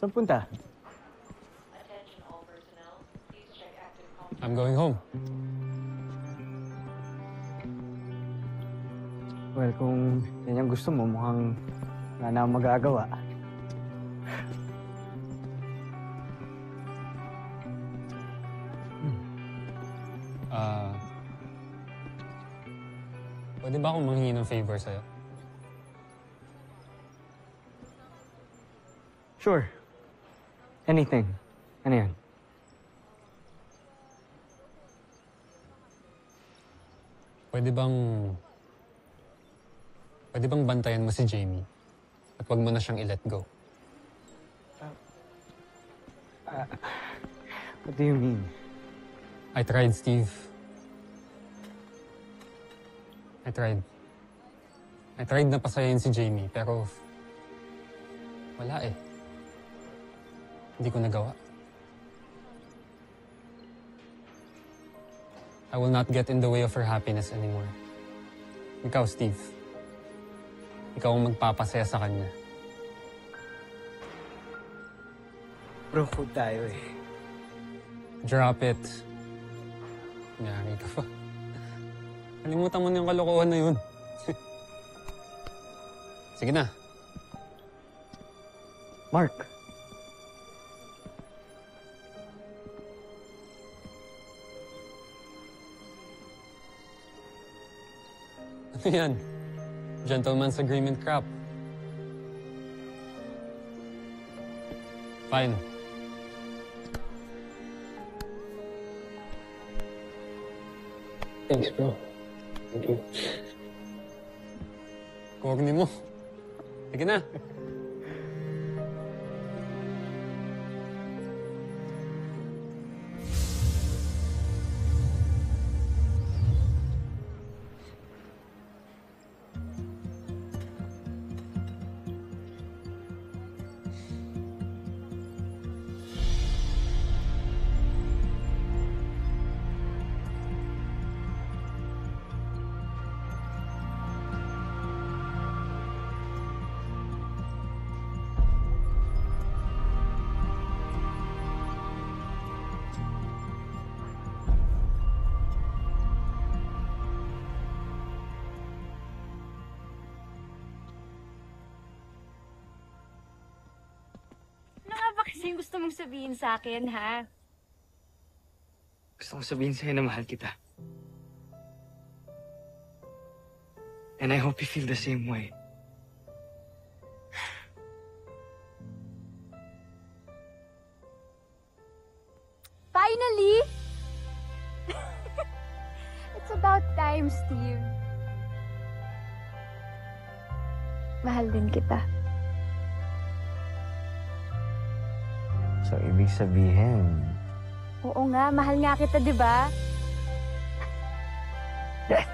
Saan punta? I'm going home. Well, kung yan yung gusto mo, mukhang wala na akong magagawa. Pwede ba akong manghingi ng favor sa'yo? Sure. Anything. Ano yan? Pwede bang bantayan mo si Jamie? At wag mo na siyang i-let go. What do you mean? I tried, Steve. I tried na pasayahin si Jamie, pero wala eh. Hindi ko nagawa. I will not get in the way of her happiness anymore. Ikaw, Steve. Ikaw ang magpapasaya sa kanya. Bro, food tayo eh. Drop it. Nyari ka pa. Kalimutan mo na yung kalokohan na yun. Sige na. Mark. Ano yan? Gentleman's agreement crap. Fine. Thanks, bro. Thank you. Corny mo. Sige na. Kasi gusto mong sabihin sa akin, ha? Gusto kong sabihin sa'yo na mahal kita. And I hope you feel the same way. Finally! It's about time, Steve. Mahal din kita. So, ibig sabihin... Oo nga, mahal nga kita, di ba? Ah!